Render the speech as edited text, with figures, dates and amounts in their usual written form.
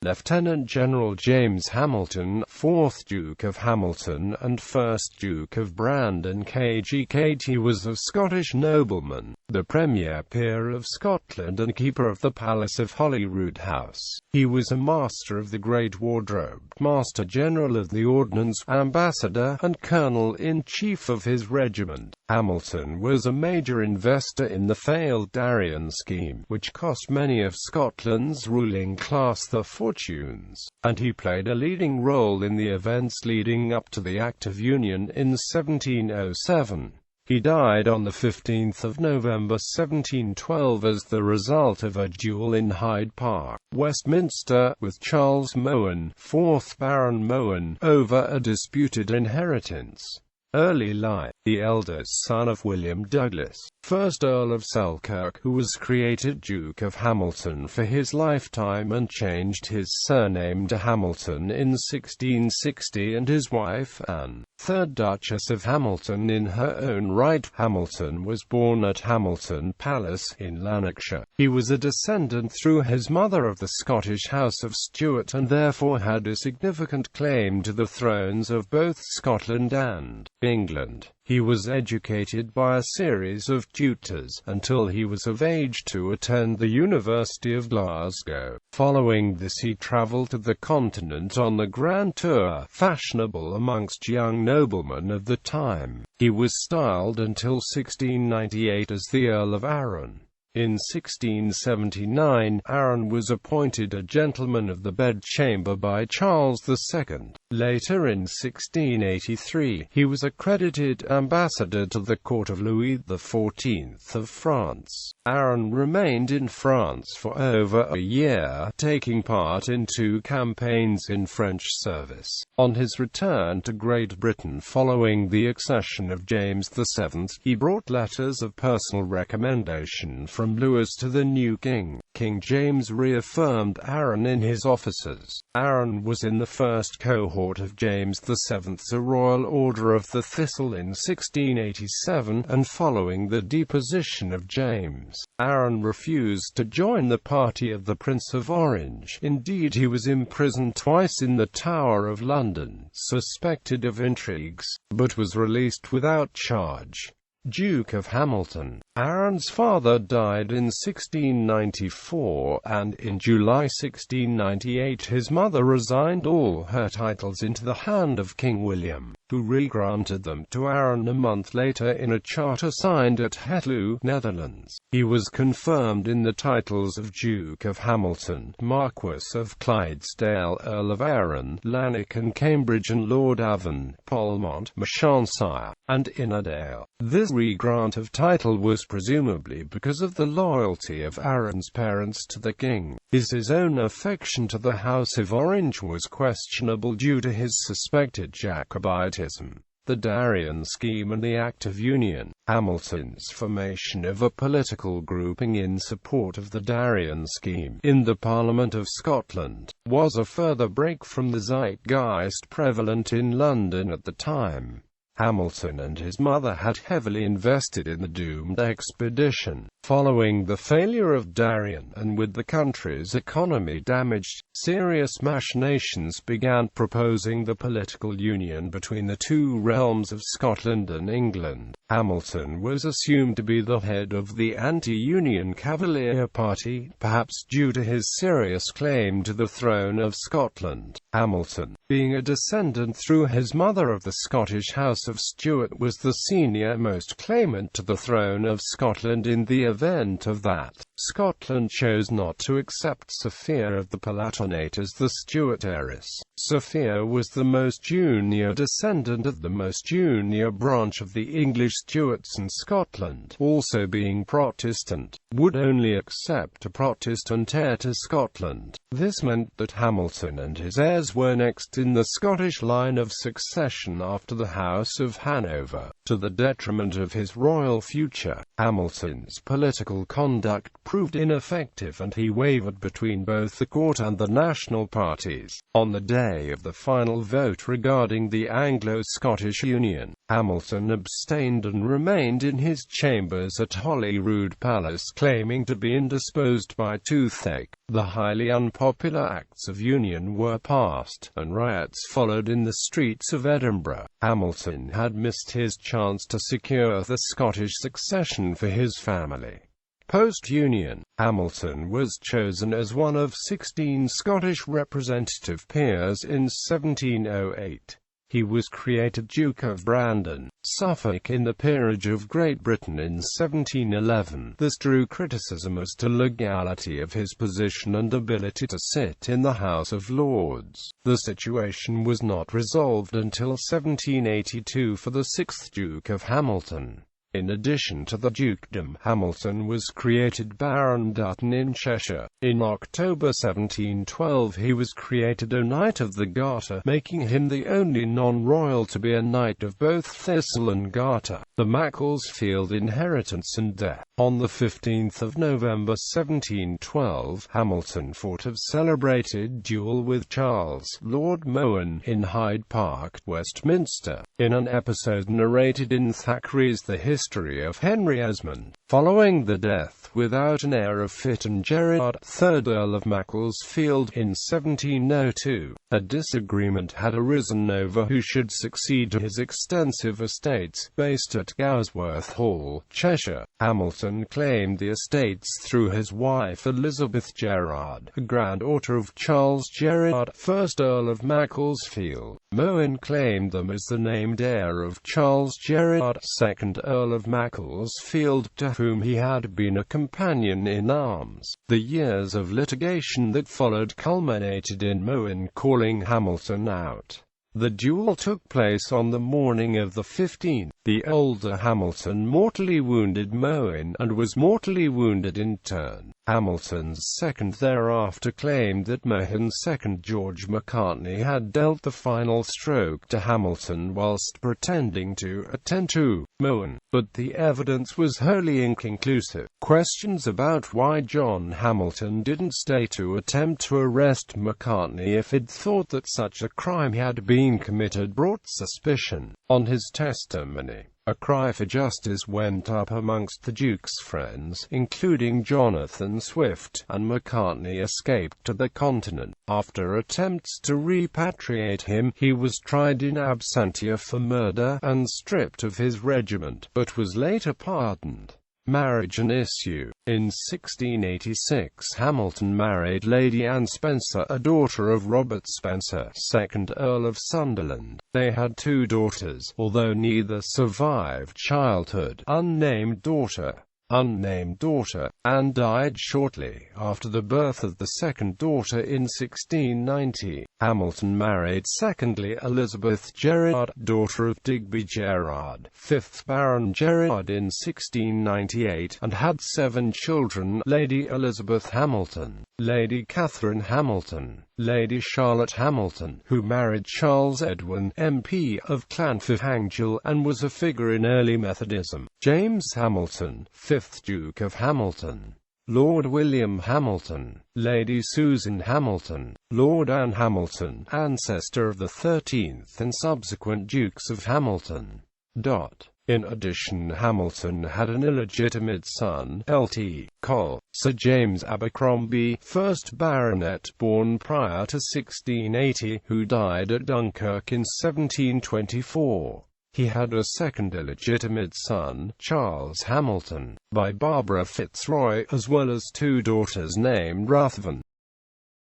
Lieutenant General James Hamilton, 4th Duke of Hamilton and 1st Duke of Brandon KGKT, was a Scottish nobleman, the premier peer of Scotland and keeper of the Palace of Holyroodhouse. He was a Master of the Great Wardrobe, Master General of the Ordnance, Ambassador, and Colonel-in-Chief of his regiment. Hamilton was a major investor in the failed Darien Scheme, which cost many of Scotland's ruling class their fortunes, and he played a leading role in the events leading up to the Act of Union in 1707. He died on 15 November 1712 as the result of a duel in Hyde Park, Westminster, with Charles Mohun, 4th Baron Mohun, over a disputed inheritance. Early life: the eldest son of William Douglas, 1st Earl of Selkirk, who was created Duke of Hamilton for his lifetime and changed his surname to Hamilton in 1660, and his wife Anne, 3rd Duchess of Hamilton in her own right. Hamilton was born at Hamilton Palace, in Lanarkshire. He was a descendant through his mother of the Scottish House of Stuart and therefore had a significant claim to the thrones of both Scotland and England. He was educated by a series of tutors, until he was of age to attend the University of Glasgow. Following this he travelled to the continent on the Grand Tour, fashionable amongst young noblemen of the time. He was styled until 1698 as the Earl of Arran. In 1679, Arran was appointed a Gentleman of the Bedchamber by Charles II. Later in 1683, he was accredited ambassador to the court of Louis XIV of France. Arran remained in France for over a year, taking part in 2 campaigns in French service. On his return to Great Britain following the accession of James VII, he brought letters of personal recommendation from Louis to the new king. King James reaffirmed Arran in his offices. Arran was in the first cohort of James VII's Royal Order of the Thistle in 1687, and following the deposition of James, Arran refused to join the party of the Prince of Orange. Indeed, he was imprisoned twice in the Tower of London, suspected of intrigues, but was released without charge. Duke of Hamilton. Arran's father died in 1694, and in July 1698 his mother resigned all her titles into the hand of King William, who re-granted them to Arran a month later in a charter signed at Hetloe, Netherlands. He was confirmed in the titles of Duke of Hamilton, Marquess of Clydesdale, Earl of Arran, Lanark and Cambridge, and Lord Avon, Polmont, Mershire, and Innerdale. This re-grant of title was presumably because of the loyalty of Arran's parents to the king. His own affection to the House of Orange was questionable due to his suspected Jacobitism. The Darien Scheme and the Act of Union. Hamilton's formation of a political grouping in support of the Darien Scheme in the Parliament of Scotland was a further break from the zeitgeist prevalent in London at the time. Hamilton and his mother had heavily invested in the doomed expedition. Following the failure of Darien, and with the country's economy damaged, serious machinations began proposing the political union between the two realms of Scotland and England. Hamilton was assumed to be the head of the anti-Union Cavalier Party, perhaps due to his serious claim to the throne of Scotland. Hamilton, being a descendant through his mother of the Scottish House of Stuart, was the senior-most claimant to the throne of Scotland in the event of that. Scotland chose not to accept Sophia of the Palatinate as the Stuart heiress. Sophia was the most junior descendant of the most junior branch of the English Stuarts, and Scotland, also being Protestant, would only accept a Protestant heir to Scotland. This meant that Hamilton and his heirs were next in the Scottish line of succession after the House of Hanover. to the detriment of his royal future. Hamilton's political conduct proved ineffective and he wavered between both the court and the national parties. On the day of the final vote regarding the Anglo-Scottish Union, Hamilton abstained and remained in his chambers at Holyrood Palace, claiming to be indisposed by toothache. The highly unpopular Acts of Union were passed, and riots followed in the streets of Edinburgh. Hamilton had missed his chance to secure the Scottish succession for his family. Post-Union, Hamilton was chosen as one of 16 Scottish representative peers in 1708. He was created Duke of Brandon, Suffolk in the Peerage of Great Britain in 1711. This drew criticism as to legality of his position and ability to sit in the House of Lords. The situation was not resolved until 1782 for the 6th Duke of Hamilton. In addition to the dukedom, Hamilton was created Baron Dutton in Cheshire. In October 1712 he was created a Knight of the Garter, making him the only non-royal to be a Knight of both Thistle and Garter, the Macclesfield inheritance and death. On the 15th of November 1712, Hamilton fought a celebrated duel with Charles Lord Mohun in Hyde Park, Westminster, in an episode narrated in Thackeray's The History of Henry Esmond. Following the death without an heir of Fitton-Gerard, 3rd Earl of Macclesfield, in 1702, a disagreement had arisen over who should succeed to his extensive estates, based at Gowsworth Hall, Cheshire. Hamilton claimed the estates through his wife Elizabeth Gerard, a granddaughter of Charles Gerard, 1st Earl of Macclesfield. Mohun claimed them as the named heir of Charles Gerard, 2nd Earl of Macclesfield, to whom he had been a companion in arms. The years of litigation that followed culminated in Mohun calling Hamilton out. The duel took place on the morning of the 15th. The older Hamilton mortally wounded Mohun, and was mortally wounded in turn. Hamilton's second thereafter claimed that Mohun's second, George Macartney, had dealt the final stroke to Hamilton whilst pretending to attend to Mohun, but the evidence was wholly inconclusive. Questions about why John Hamilton didn't stay to attempt to arrest Macartney if he'd thought that such a crime had been committed brought suspicion. On his testimony, a cry for justice went up amongst the Duke's friends, including Jonathan Swift, and Macartney escaped to the continent. After attempts to repatriate him, he was tried in absentia for murder, and stripped of his regiment, but was later pardoned. Marriage and issue. In 1686 Hamilton married Lady Anne Spencer, a daughter of Robert Spencer, 2nd Earl of Sunderland. They had 2 daughters, although neither survived childhood. Unnamed daughter, Anne died shortly after the birth of the second daughter in 1690. Hamilton married secondly Elizabeth Gerard, daughter of Digby Gerard, 5th Baron Gerard, in 1698, and had 7 children: Lady Elizabeth Hamilton, Lady Catherine Hamilton, Lady Charlotte Hamilton, who married Charles Edwin, MP of Llanfihangel, and was a figure in early Methodism; James Hamilton, 5th Duke of Hamilton, Lord William Hamilton, Lady Susan Hamilton, Lord Anne Hamilton, ancestor of the 13th and subsequent Dukes of Hamilton. In addition, Hamilton had an illegitimate son, Lt. Col. Sir James Abercrombie, 1st Baronet, born prior to 1680, who died at Dunkirk in 1724. He had a second illegitimate son, Charles Hamilton, by Barbara Fitzroy, as well as 2 daughters named Ruthven,